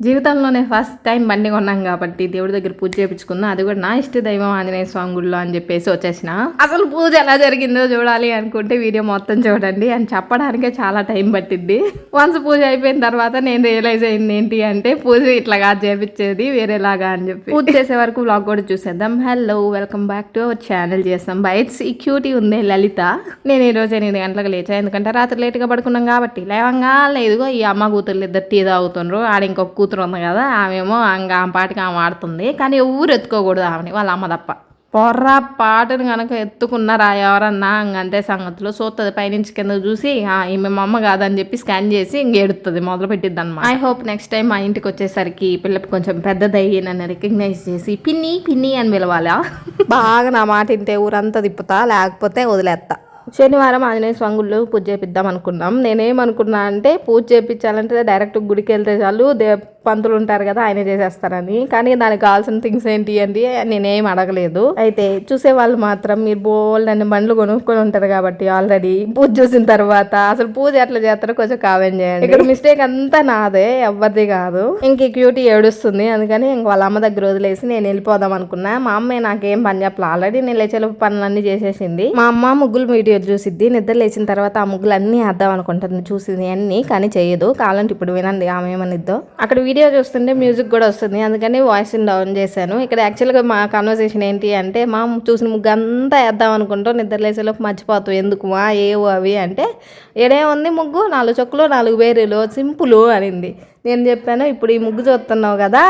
జీవితంలోనే first time బండి కొన్నాం కాబట్టి దేవుడి దగ్గర పూజ చేయించుకున్నా. అది కూడా నా ఇష్ట దైవం ఆంజనేయ స్వామి గుడిలో అని చెప్పేసి వచ్చేసిన. అసలు పూజ ఎలా జరిగిందో చూడాలి అనుకుంటే వీడియో మొత్తం చూడండి అని చెప్పడానికే చాలా టైం పట్టింది. వన్స్ పూజ అయిపోయిన తర్వాత నేను రియలైజ్ అయింది ఏంటి అంటే పూజ ఇట్లాగా చేపించేది వేరేలాగా అని చెప్పి. పూజ చేసే వరకు వ్లాగ్ కూడా చూసేద్దాం. Hello, welcome back to our channel. చేస్తాం బైట్స్. ఈ క్యూటీ ఉంది లలిత. నేను ఈ రోజు 8 గంటలకు లేచా, ఎందుకంటే రాత్రి లేట్గా పడుకున్నాం కాబట్టి. లేవంగా లేదుగో ఈ అమ్మ కూతుర్లు ఇద్దరు టీ తాగుతుండ్రు. ఆడ ఇంకొక కూతురు ఉంది కదా, ఆమెమో ఆమె పాటికి ఆమె ఆడుతుంది. కానీ ఎవరు ఎత్తుకోకూడదు ఆమెని, వాళ్ళ అమ్మ తప్ప. పొర్రా పాటను కనుక ఎత్తుకున్నారా ఎవరన్నా అంతే సంగతులు. సోతుంది పైనుంచి కింద చూసి ఈమె మా అమ్మ కాదని చెప్పి స్కాన్ చేసి ఇంకేడుతుంది, మొదలు పెట్టిద్ది అనమాట. ఐ హోప్ నెక్స్ట్ టైం మా ఇంటికి వచ్చేసరికి పిల్లకి కొంచెం పెద్దదయ్యి నన్ను రికగ్నైజ్ చేసి పిన్ని పిన్ని అని పిలవాలా. బాగా నా మాట ఇంటే ఊరంతా తిప్పుతా, లేకపోతే వదిలేస్తా. శనివారం ఆంజనేయ స్వామి గుడిలో పూజ చేపిద్దాం అనుకున్నాం. నేనేమనుకున్నా అంటే పూజ చేయించాలంటే డైరెక్ట్ గుడికి వెళ్తే చాలు, పంతులు ఉంటారు కదా ఆయన చేసేస్తారని. కానీ దానికి కావాల్సిన థింగ్స్ ఏంటి అంటే నేనేం అడగలేదు. అయితే చూసే వాళ్ళు మాత్రం మీరు బోల్డ్ అన్ని బండ్లు కొనుక్కొని ఉంటారు కాబట్టి ఆల్రెడీ పూజ చూసిన తర్వాత అసలు పూజ ఎట్లా చేస్తారో కొంచెం కామెంట్ చేయండి. ఇక్కడ మిస్టేక్ అంతా నాదే, ఎవరిది కాదు. ఇంక క్యూటీ ఏడుస్తుంది, అందుకని ఇంక వాళ్ళ అమ్మ దగ్గర వదిలేసి నేను వెళ్ళిపోదాం అనుకున్నా. మా అమ్మే నాకేం పని చెప్పలే, ఆల్రెడీ నేను లేచేలోపు పనులన్నీ చేసేసింది. మా అమ్మ ముగ్గులు వీడియో చూసిద్ది, నిద్ర లేచిన తర్వాత ఆ ముగ్గులు అన్నీ వేద్దాం అనుకుంటుంది, చూసింది అన్ని, కానీ చేయదు. కావాలంటే ఇప్పుడు వినండి ఆమె ఏమనిద్దో. అక్కడ వీడియో చూస్తుంటే మ్యూజిక్ కూడా వస్తుంది, అందుకని వాయిస్ డౌన్ చేశాను. ఇక్కడ యాక్చువల్గా మా కన్వర్సేషన్ ఏంటి అంటే, మా చూసిన ముగ్గు అంతా వేద్దాం అనుకుంటాం, నిద్రలేసేలోపు మర్చిపోతాం ఎందుకు మా ఏవో అవి అంటే, ఏడేముంది ముగ్గు 4 చొక్కులు 4 వేరులు సింపుల్ అనింది. నేను చెప్పాను ఇప్పుడు ఈ ముగ్గు చూస్తున్నావు కదా,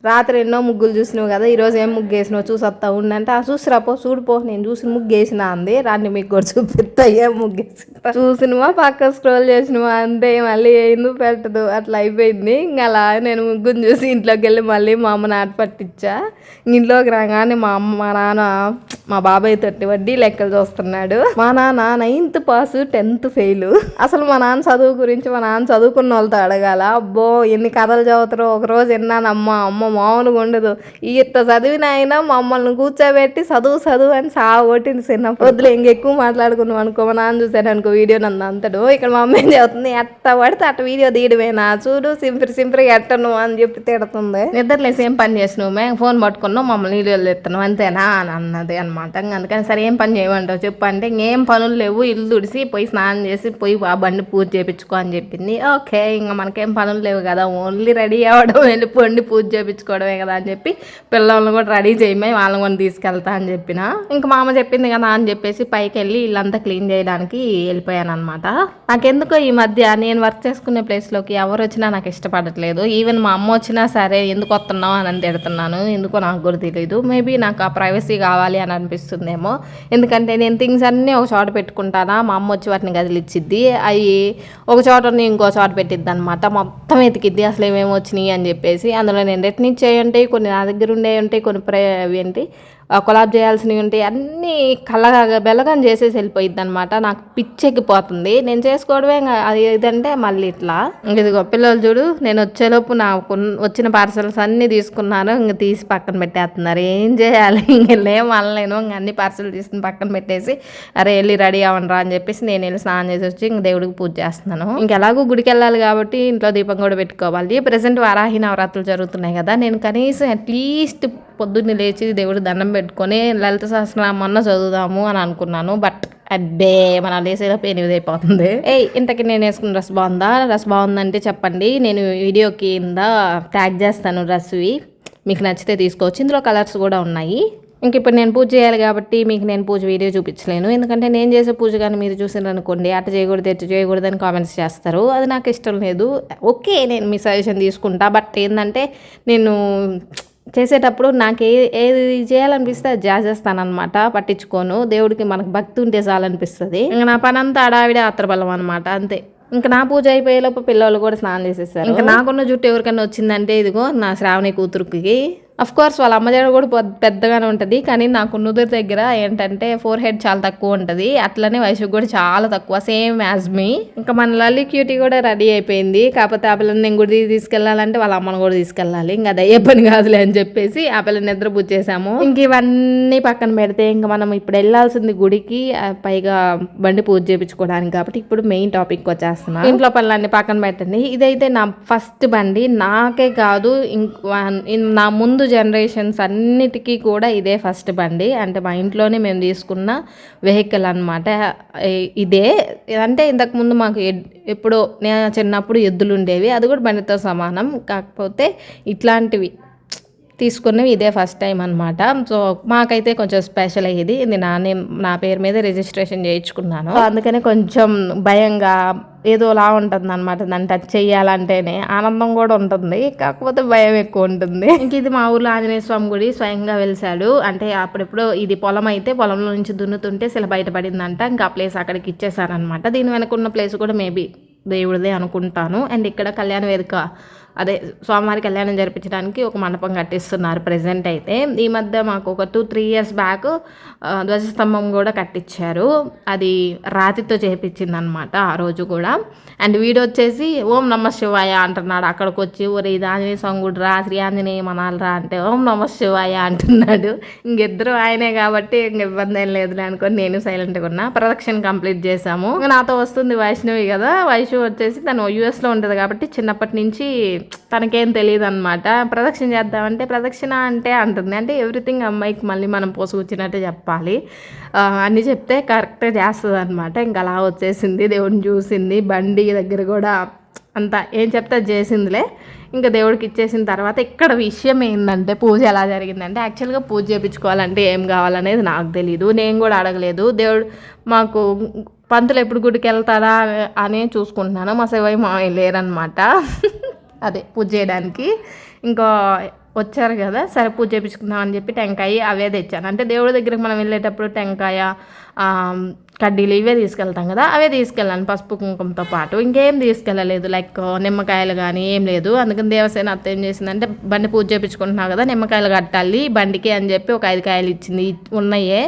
రాత్రి ఎన్నో ముగ్గులు చూసినావు కదా, ఈరోజు ఏం ముగ్గు వేసినావు చూసొస్తా ఉండంటే, చూసిరాపో చూడిపో నేను చూసిన ముగ్గు వేసిన అంది. రాండి మీకు కూడా చూపిస్తా ఏం ముగ్గు వేసిన. చూసినవా పక్క స్క్రోల్ చేసినవా అంతే, మళ్ళీ ఎందుకు పెట్టదు అట్లా అయిపోయింది. ఇంకా అలా నేను ముగ్గుని చూసి ఇంట్లోకి వెళ్ళి మళ్ళీ మా అమ్మ నాట పట్టించా. ఇంట్లోకి రాగానే మా అమ్మ మా నాన్న మా బాబాయ్ తోటి వడ్డీ లెక్కలు చూస్తున్నాడు. మా నాన్న 9th పాస్ 10th ఫెయిల్. అసలు మా నాన్న చదువు గురించి మా నాన్న చదువుకున్న వాళ్ళతో అడగాల. అబ్బో ఎన్ని కథలు చదువుతారో. ఒకరోజు విన్నానమ్మా, అమ్మ మామూలుగా ఉండదు. ఇంత చదివిన అయినా మమ్మల్ని కూర్చోబెట్టి చదువు అని సాగొట్టింది చిన్నప్పుడు. వద్దులే ఇంకెక్కువ మాట్లాడుకున్నాం అనుకో, మా నాన్న చూసాను అనుకో వీడియో నన్ను అంతడు. ఇక్కడ మా అమ్మ ఏం చదువుతుంది, ఎట్ట పడితే అట్ట వీడియో తీయడమేనా, చూడు సింపుల్ ఎట్టను అని చెప్పి తిడుతుంది. నిద్రలేసి ఏం పని చేసినావు, మేము ఫోన్ పట్టుకున్నావు మమ్మల్ని వీడియోలు తెస్తున్నావు అంతేనా అని అన్నది అనమాట. అందుకని సరే ఏం పని చేయమంటావు చెప్పు అంటే, ఇంకేం పనులు లేవు, ఇల్లు తుడిసి పోయి స్నానం చేసి పోయి ఆ బండి పూజ చేయించుకో అని చెప్పింది. ఓకే ఇంకా మనకేం పనులు లేవు కదా, ఓన్లీ రెడీ అవ్వడం వెళ్ళిపోండి పూజ చేయించుకోవడమే కదా అని చెప్పి పిల్లల్ని కూడా రెడీ చేయమని వాళ్ళని కూడా తీసుకెళ్తా అని చెప్పిన. ఇంకా మా అమ్మ చెప్పింది కదా అని చెప్పేసి పైకి వెళ్ళి ఇల్లంతా క్లీన్ చేయడానికి వెళ్ళిపోయాను అనమాట. నాకెందుకో ఈ మధ్య నేను వర్క్ చేసుకునే ప్లేస్లోకి ఎవరు వచ్చినా నాకు ఇష్టపడట్లేదు. ఈవెన్ మా అమ్మ వచ్చినా సరే ఎందుకు వస్తున్నావు అని తిడుతున్నాను, ఎందుకో నాకు కూడా తెలియదు. మేబీ నాకు ఆ ప్రైవసీ కావాలి అని అనిపిస్తుందేమో, ఎందుకంటే నేను థింగ్స్ అన్నీ ఒక చోట పెట్టుకుంటానా, మా అమ్మ వచ్చి వాటిని గదిలిచ్చిద్ది, అవి ఒక చోట ఇంకో చోట పెట్టిద్ది అనమాట. మొత్తం ఎతికిద్ది అసలు ఏమేమి వచ్చినాయి అని చెప్పేసి. అందులో నేను రెట్నిచ్చేవి ఉంటాయి, కొన్ని నా దగ్గర ఉండేవి ఉంటాయి, కొన్ని ఏంటి కొలాబ్ చేయాల్సినవి ఉంటాయి, అన్నీ కళ్ళగా బెల్లగని చేసేసి వెళ్ళిపోయిద్ది అనమాట. నాకు పిచ్చెక్కిపోతుంది. నేను చేసుకోవడమే అది ఇదంటే మళ్ళీ ఇట్లా. ఇదిగో పిల్లలు చూడు, నేను వచ్చేలోపు నాకు వచ్చిన పార్సల్స్ అన్నీ తీసుకున్నాను, ఇంక తీసి పక్కన పెట్టేస్తున్నారు. ఏం చేయాలి, ఇంకెళ్ళేం అనలేను. ఇంక అన్ని పార్సల్ తీసుకుని పక్కన పెట్టేసి అరే వెళ్ళి రెడీ అవ్వనరా అని చెప్పేసి నేను వెళ్ళి స్నానం చేసి వచ్చి ఇంక దేవుడికి పూజ చేస్తున్నాను. ఇంకెలాగూ గుడికి వెళ్ళాలి కాబట్టి ఇంట్లో దీపం కూడా పెట్టుకోవాలి. ప్రజెంట్ వారాహి నవరాత్రులు జరుగుతున్నాయి కదా, నేను కనీసం అట్లీస్ట్ పొద్దున్నే లేచి దేవుడు దండం పెట్టుకొని లలిత సహస్రనామం అన్న చదువుదాము అని అనుకున్నాను. బట్ అబ్బే మన లేసేలోపు 8 అయిపోతుంది. ఇంతకీ నేను వేసుకున్న డ్రెస్ బాగుందా, డ్రెస్ బాగుందంటే చెప్పండి, నేను వీడియో కింద ట్యాగ్ చేస్తాను డ్రెస్వి, మీకు నచ్చితే తీసుకోవచ్చు. ఇందులో కలర్స్ కూడా ఉన్నాయి. ఇంక ఇప్పుడు నేను పూజ చేయాలి కాబట్టి మీకు నేను పూజ వీడియో చూపించలేను, ఎందుకంటే నేను చేసే పూజ కానీ మీరు చూసినారు అనుకోండి అటు చేయకూడదు ఎటు చేయకూడదు అని కామెంట్స్ చేస్తారు, అది నాకు ఇష్టం లేదు. ఓకే నేను మీ సజెషన్ తీసుకుంటా, బట్ ఏంటంటే నేను చేసేటప్పుడు నాకు ఏది చేయాలనిపిస్తే అది చేసేస్తానమాట, పట్టించుకోను. దేవుడికి మనకు భక్తి ఉంటే చాలనిపిస్తుంది. ఇంకా నా పని అంతా అడావిడే ఆత్రబలం అనమాట, అంతే. ఇంకా నా పూజ అయిపోయేలోపు పిల్లలు కూడా స్నానం చేసేసారు. ఇంకా నాకున్న జుట్టు ఎవరికైనా వచ్చిందంటే ఇదిగో నా శ్రావణి కూతురుకి కోర్స్ వాళ్ళ అమ్మ జడ కూడా పెద్దగానే ఉంటుంది, కానీ నాకు నుదురు దగ్గర ఏంటంటే ఫోర్ హెడ్ చాలా తక్కువ ఉంటుంది, అట్లనే వయసుకు కూడా చాలా తక్కువ, సేమ్ యాజ్ మీ. ఇంకా మన లల్లి క్యూటీ కూడా రెడీ అయిపోయింది, కాకపోతే ఆ పిల్లని నేను గుడి తీసుకెళ్ళాలంటే వాళ్ళ అమ్మను కూడా తీసుకెళ్ళాలి, ఇంకా అది అయ్యే పని కాదులే అని చెప్పేసి ఆ పిల్లని నిద్ర బుచ్చేసాము. ఇంక ఇవన్నీ పక్కన పెడితే ఇంకా మనం ఇప్పుడు వెళ్ళాల్సింది గుడికి, పైగా బండి పూజ చేయించుకోవడానికి, కాబట్టి ఇప్పుడు మెయిన్ టాపిక్ వచ్చేస్తున్నా. ఇంట్లో పనులన్నీ పక్కన పెట్టండి. ఇదైతే నా ఫస్ట్ బండి, నాకే కాదు నా ముందు జనరేషన్స్ అన్నిటికీ కూడా ఇదే ఫస్ట్ బండి. అంటే మా ఇంట్లోనే మేము తీసుకున్న వెహికల్ అనమాట ఇదే. అంటే ఇంతకుముందు మాకు ఎప్పుడో నేను చిన్నప్పుడు ఎద్దులు ఉండేవి, అది కూడా బండితో సమానం, కాకపోతే ఇట్లాంటివి తీసుకున్నవి ఇదే ఫస్ట్ టైం అనమాట. సో మాకైతే కొంచెం స్పెషల్ అయ్యేది, ఇది నా పేరు మీద రిజిస్ట్రేషన్ చేయించుకున్నాను, అందుకనే కొంచెం భయంగా ఏదోలా ఉంటుంది అనమాట. దాన్ని టచ్ చేయాలంటేనే ఆనందం కూడా ఉంటుంది, కాకపోతే భయం ఎక్కువ ఉంటుంది. ఇంక ఇది మా ఊర్లో ఆంజనేయ స్వామి గుడి, స్వయంగా వెలిసాడు. అంటే అప్పుడెప్పుడు ఇది పొలం అయితే పొలంలో నుంచి దున్నుతుంటే శిల బయటపడిందంట, ఇంకా ఆ ప్లేస్ అక్కడికి ఇచ్చేసారనమాట. దీని వెనక ఉన్న ప్లేస్ కూడా మేబీ దేవుడిదే అనుకుంటాను. అండ్ ఇక్కడ కళ్యాణ వేదిక, అదే స్వామివారి కళ్యాణం జరిపించడానికి ఒక మండపం కట్టిస్తున్నారు ప్రజెంట్ అయితే. ఈ మధ్య మాకు ఒక 2-3 years బ్యాక్ ధ్వజస్తంభం కూడా కట్టించారు, అది రాతితో చేపించింది అనమాట ఆ రోజు కూడా. అండ్ వీడు వచ్చేసి ఓం నమ శివాయ అంటున్నాడు, అక్కడికి వచ్చి ఒరే ఇది ఆంజనేయ స్వామి గుడి రా, శ్రీ ఆంజనేయ మనాలరా అంటే ఓం నమ శివాయ అంటున్నాడు. ఇంకిద్దరు ఆయనే కాబట్టి ఇంక ఇబ్బంది ఏం లేదులే అనుకొని నేను సైలెంట్గా ఉన్నా. ప్రదక్షిణ కంప్లీట్ చేసాము. నాతో వస్తుంది వైష్ణవి కదా, వైష్ణవి వచ్చేసి తను యూఎస్లో ఉంటుంది కాబట్టి చిన్నప్పటి నుంచి తనకేం తెలియదు అనమాట. ప్రదక్షిణ చేద్దామంటే ప్రదక్షిణ అంటే అంటుంది, అంటే ఎవ్రీథింగ్ అమ్మాయికి మళ్ళీ మనం పోసుకొచ్చినట్టే చెప్పాలి, అన్నీ చెప్తే కరెక్ట్గా చేస్తుంది అనమాట. ఇంకా అలా వచ్చేసింది, దేవుడిని చూసింది, బండి దగ్గర కూడా అంతా ఏం చెప్తే చేసిందిలే. ఇంకా దేవుడికి ఇచ్చేసిన తర్వాత ఇక్కడ విషయం ఏంటంటే పూజ ఎలా జరిగిందంటే, యాక్చువల్గా పూజ చేయించుకోవాలంటే ఏం కావాలనేది నాకు తెలీదు, నేను కూడా అడగలేదు. దేవుడు మాకు పంతులు ఎప్పుడు గుడికి వెళ్తారా అని చూసుకుంటున్నాను, మా శివయ్య మామయ్య లేరనమాట అదే పూజ చేయడానికి. ఇంకా వచ్చారు కదా, సరే పూజ చేయించుకుందాం అని చెప్పి టెంకాయ అవే తెచ్చాను. అంటే దేవుడి దగ్గరికి మనం వెళ్ళేటప్పుడు టెంకాయ కడ్డీలు ఇవే తీసుకెళ్తాం కదా, అవే తీసుకెళ్ళాను పసుపు కుంకుమతో పాటు, ఇంకేం తీసుకెళ్ళలేదు, లైక్ నిమ్మకాయలు కానీ ఏం లేదు. అందుకని దేవసేన అత్త ఏం చేసిందంటే, బండి పూజ చేయించుకుంటున్నావు కదా నిమ్మకాయలు కట్టాలి బండికి అని చెప్పి ఒక 5 కాయలు ఇచ్చింది. ఉన్నాయే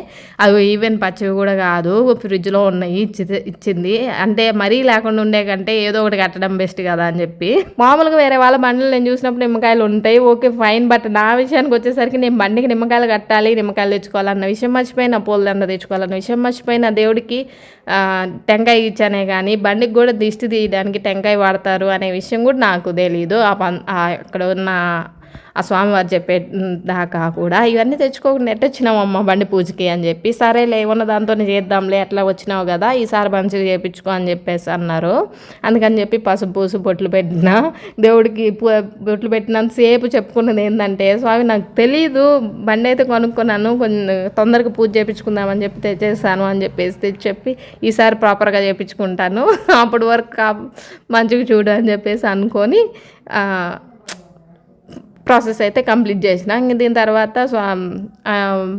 అవి ఈవెన్ పచ్చివి కూడా కాదు, ఫ్రిడ్జ్లో ఉన్నాయి ఇచ్చింది. అంటే మరీ లేకుండా ఉండే కంటే ఏదో ఒకటి కట్టడం బెస్ట్ కదా అని చెప్పి. మామూలుగా వేరే వాళ్ళ బండ్లు నేను చూసినప్పుడు నిమ్మకాయలు ఉంటాయి, ఓకే ఫైన్, బట్ నా విషయానికి వచ్చేసరికి నేను బండికి నిమ్మకాయలు కట్టాలి, నిమ్మకాయలు తెచ్చుకోవాలన్న విషయం మర్చిపోయినా, పూలదండ తెచ్చుకోవాలన్న విషయం మర్చిపోయినా, దేవుడికి టెంకాయ ఇచ్చానే కానీ బండికి కూడా దిష్టి తీయడానికి టెంకాయ వాడతారు అనే విషయం కూడా నాకు తెలీదు. అక్కడ ఉన్న ఆ స్వామివారు చెప్పే దాకా కూడా ఇవన్నీ తెచ్చుకోకుండా ఎట్టొచ్చినామమ్మ బండి పూజకి అని చెప్పి, సరేలే ఉన్న దాంతోనే చేద్దాంలే, అట్లా వచ్చినావు కదా ఈసారి మంచిగా చేయించుకో అని చెప్పేసి అన్నారు. అందుకని చెప్పి పసుపు పూసు బొట్లు పెట్టిన, దేవుడికి బొట్లు పెట్టినంతసేపు చెప్పుకున్నది ఏంటంటే, స్వామి నాకు తెలీదు, బండి అయితే కొనుక్కున్నాను, కొంచెం తొందరగా పూజ చేయించుకుందామని చెప్పి తెచ్చేసాను అని చెప్పేసి చెప్పి ఈసారి ప్రాపర్గా చేయించుకుంటాను, అప్పటి వరకు మంచిగా చూడు అని చెప్పేసి అనుకొని ప్రాసెస్ అయితే కంప్లీట్ చేసిన. ఇంక దీని తర్వాత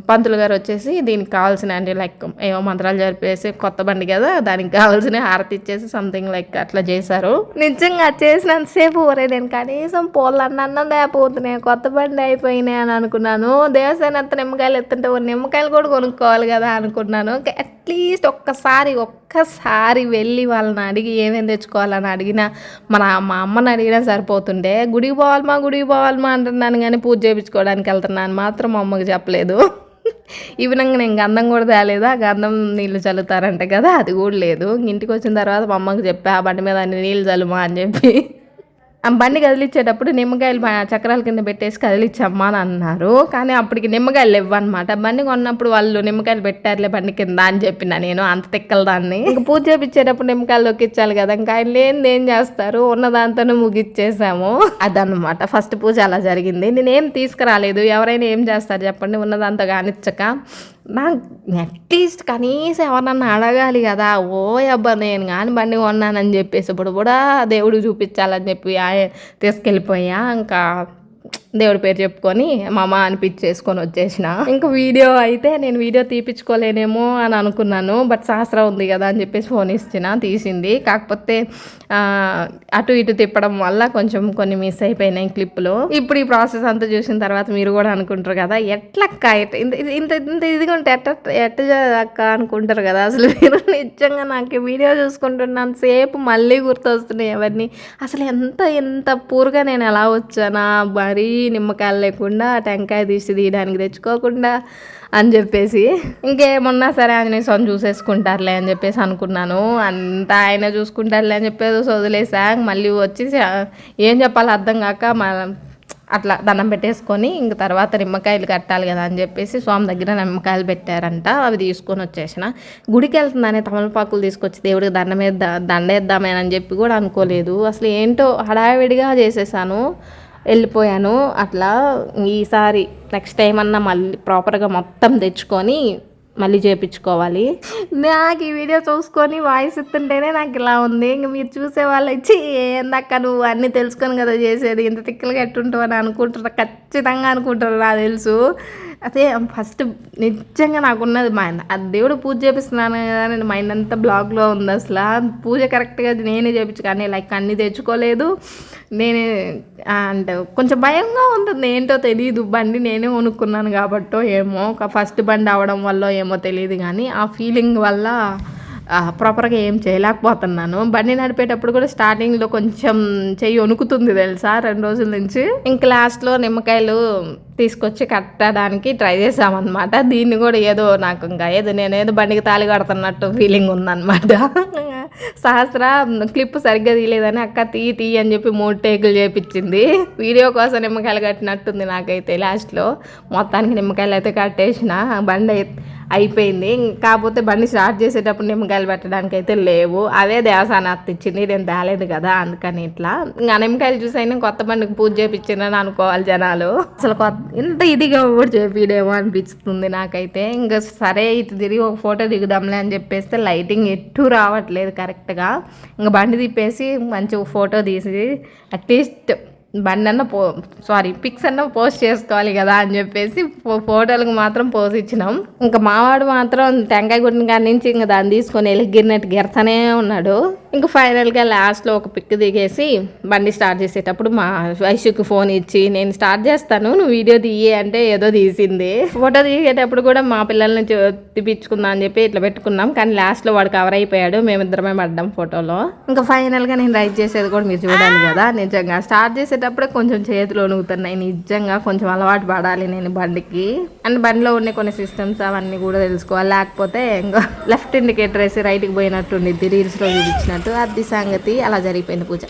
పంతులు గారు వచ్చేసి దీనికి కావాల్సిన అంటే లైక్ ఏవో మంత్రాలు జరిపేసి, కొత్త బండి కదా దానికి కావాల్సిన హారతి ఇచ్చేసి సంథింగ్ లైక్ అట్లా చేశారు. నిజంగా చేసినంతసేపు ఒరే నేను కనీసం పోలన్న లేకపోతున్నాయి, కొత్త బండి అయిపోయినాయి అని అనుకున్నాను. దేవసేన అంత నిమ్మకాయలు ఎత్తుంటే నిమ్మకాయలు కూడా కొనుక్కోవాలి కదా అనుకున్నాను. అట్లీస్ట్ ఒక్కసారి వెళ్ళి వాళ్ళని అడిగి ఏమేమి తెచ్చుకోవాలని అడిగినా, మా అమ్మని అడిగినా సరిపోతుండే. గుడికి పోవాలమా అంటున్నాను కానీ పూజ చేయించుకోవడానికి వెళ్తున్నాను మాత్రం మా అమ్మకి చెప్పలేదు. ఈ విధంగా నేను గంధం కూడా తేలేదు, ఆ గంధం నీళ్ళు చల్లుతారంట కదా అది కూడా లేదు. ఇంటికి వచ్చిన తర్వాత మా అమ్మకి చెప్పా ఆ బండి మీద అన్ని నీళ్ళు చల్లుమా అని చెప్పి. ఆ బండి కదిలిచ్చేటప్పుడు నిమ్మకాయలు చక్రాల కింద పెట్టేసి కదిలిచ్చమ్మా అని అన్నారు, కానీ అప్పటికి నిమ్మకాయలు ఇవ్వనమాట. బండి కొన్నప్పుడు వాళ్ళు నిమ్మకాయలు పెట్టారులే బండి కింద అని చెప్పిన నేను, అంత తిక్కల దాన్ని. ఇంకా పూజ చేపించేటప్పుడు నిమ్మకాయలు దొక్కించాలి కదా, ఇంకా ఆయన లేనిది ఏం చేస్తారు, ఉన్న దాంతోనే ముగిచ్చేసాము. అదనమాట ఫస్ట్ పూజ అలా జరిగింది. నేనేం తీసుకురాలేదు, ఎవరైనా ఏం చేస్తారు చెప్పండి, ఉన్నదాంతో కానిచ్చక. నాకు అట్లీస్ట్ కనీసం ఎవరన్నా అడగాలి కదా, ఓ అబ్బా నేను కానీ బండి కొన్నానని చెప్పేసి ఇప్పుడు కూడా దేవుడు చూపించాలని చెప్పి తీసుకెళ్ళిపోయా. ఇంకా దేవుడి పేరు చెప్పుకొని మామ అనిపించేసుకొని వచ్చేసిన. ఇంకా వీడియో అయితే నేను వీడియో తీపించుకోలేనేమో అని అనుకున్నాను. బట్ సహస్ర ఉంది కదా అని చెప్పేసి ఫోన్ తీసింది. కాకపోతే అటు ఇటు తిప్పడం వల్ల కొంచెం కొన్ని మిస్ అయిపోయినాయి క్లిప్పులు. ఇప్పుడు ఈ ప్రాసెస్ అంతా చూసిన తర్వాత మీరు కూడా అనుకుంటారు కదా ఎట్లక్క ఇంత ఇంత ఇంత ఇదిగా ఉంటే ఎట్ట అక్క అనుకుంటారు కదా. అసలు మీరు నిజంగా నాకు వీడియో చూసుకుంటున్నాను సేపు మళ్ళీ గుర్తొస్తున్నాయి అవన్నీ. అసలు ఎంత పూర్గా నేను ఎలా వచ్చానా, మరీ నిమ్మకాయలు లేకుండా టెంకాయ తీయడానికి తెచ్చుకోకుండా అని చెప్పేసి ఇంకేమన్నా సరే ఆంజనేయ స్వామి చూసేసుకుంటారులే అని చెప్పేసి అనుకున్నాను. అంతా ఆయన చూసుకుంటారులే అని చెప్పేసి వదిలేసా. మళ్ళీ వచ్చి ఏం చెప్పాలో అర్థం కాక అట్లా దండం పెట్టేసుకొని ఇంక తర్వాత నిమ్మకాయలు కట్టాలి కదా అని చెప్పేసి స్వామి దగ్గర నిమ్మకాయలు పెట్టారంట. అవి తీసుకొని వచ్చేసిన. గుడికి వెళ్తుందనే తమలపాకులు తీసుకొచ్చి దేవుడికి దండేద్దామని చెప్పి కూడా అనుకోలేదు. అసలు ఏంటో హడావిడిగా చేసేసాను, వెళ్ళిపోయాను. అట్లా ఈసారి నెక్స్ట్ టైం అన్నా మళ్ళీ ప్రాపర్గా మొత్తం తెచ్చుకొని మళ్ళీ చేయించుకోవాలి. నాకు ఈ వీడియో చూసుకొని వాయిస్ ఇస్తుంటేనే నాకు ఇలా ఉంది. ఇంక మీరు చూసే వాళ్ళు ఇచ్చి ఏందక్క నువ్వు అన్నీ తెలుసుకొని కదా చేసేది, ఇంత తిక్కలుగా ఎట్టుంటావు అని అనుకుంటారు, ఖచ్చితంగా అనుకుంటారు నాకు తెలుసు. అదే ఫస్ట్ నిజంగా నాకున్నది మైండ్, అది దేవుడు పూజ చేపిస్తున్నాను కదా నేను మైండ్ అంతా బ్లాగ్లో ఉంది. అసలు పూజ కరెక్ట్గా నేనే చేయించు కానీ లైక్ అన్నీ తెచ్చుకోలేదు నేనే. అంటే కొంచెం భయంగా ఉంటుంది, ఏంటో తెలియదు. బండి నేనే కొనుక్కున్నాను కాబట్టో ఏమో, ఫస్ట్ బండి అవడం వల్ల ఏమో తెలియదు కానీ ఆ ఫీలింగ్ వల్ల ప్రాపర్గా ఏం చేయలేకపోతున్నాను. బండి నడిపేటప్పుడు కూడా స్టార్టింగ్లో కొంచెం చెయ్యి వణుకుతుంది తెలుసా 2 రోజుల నుంచి. ఇంక లాస్ట్లో నిమ్మకాయలు తీసుకొచ్చి కట్టడానికి ట్రై చేసామన్నమాట. దీన్ని కూడా ఏదో నాకు నేనేదో బండికి తాళి కడుతున్నట్టు ఫీలింగ్ ఉందన్నమాట. సహస్ర క్లిప్ సరిగ్గా తీయలేదని అక్క తీ అని చెప్పి 3 టేకులు చేపించింది. వీడియో కోసం నిమ్మకాయలు కట్టినట్టుంది నాకైతే. లాస్ట్లో మొత్తానికి నిమ్మకాయలు అయితే కట్టేసిన, బండి అయిపోయింది. కాకపోతే బండి స్టార్ట్ చేసేటప్పుడు నిమ్మకాయలు పెట్టడానికి అయితే లేవు. అదే దేవసాన అత్త ఇచ్చింది, నేను తేలేదు కదా అందుకని ఇట్లా. ఇంకా నిమ్మకాయలు చూసి అయినా కొత్త బండికి పూజ చేయించిందని అనుకోవాలి జనాలు. అసలు ఇంత ఇదిగా కూడా చేపిడేమో అనిపిస్తుంది నాకైతే. ఇంకా సరే ఇటు తిరిగి ఒక ఫోటో దిగుదాంలే అని చెప్పేస్తే లైటింగ్ ఎటు రావట్లేదు కరెక్ట్గా. ఇంకా బండి తిప్పేసి మంచి ఫోటో తీసి అట్లీస్ట్ బండి అన్న పిక్స్ అన్న పోస్ట్ చేసుకోవాలి కదా అని చెప్పేసి ఫోటోలకు మాత్రం పోజ్ ఇచ్చినాం. ఇంకా మావాడు మాత్రం టెంకాయ గుడిని కాడి నుంచి ఇంకా దాన్ని తీసుకొని వెళ్ళి గిరినట్టు గెరతనే ఉన్నాడు. ఇంకా ఫైనల్గా లాస్ట్లో ఒక పిక్ దిగేసి బండి స్టార్ట్ చేసేటప్పుడు మా వైశ్యుకి ఫోన్ ఇచ్చి నేను స్టార్ట్ చేస్తాను నువ్వు వీడియో తీయే అంటే ఏదో తీసింది. ఫోటో తీసేటప్పుడు కూడా మా పిల్లల్ని తీపించుకుందాం అని చెప్పి ఇట్లా పెట్టుకున్నాం. కానీ లాస్ట్లో వాడు కవర్ అయిపోయాడు, మేమిద్దరమే పడ్డాం ఫోటోలో. ఇంకా ఫైనల్గా నేను రైడ్ చేసేది కూడా మీరు చూడాలి కదా. నిజంగా స్టార్ట్ చేసేటప్పుడే కొంచెం చేతులు వణుకుతున్నాయి. నిజంగా కొంచెం అలవాటు పడాలి నేను బండికి. అండ్ బండిలో ఉండే కొన్ని సిస్టమ్స్ అవన్నీ కూడా తెలుసుకోవాలి, లేకపోతే ఇంకా లెఫ్ట్ ఇండికేటర్ వేసి రైట్కి పోయినట్టుండి రీల్స్లో చూపించినట్టు. అది సంగతి. అలా జరిగిపోయింది పూజ.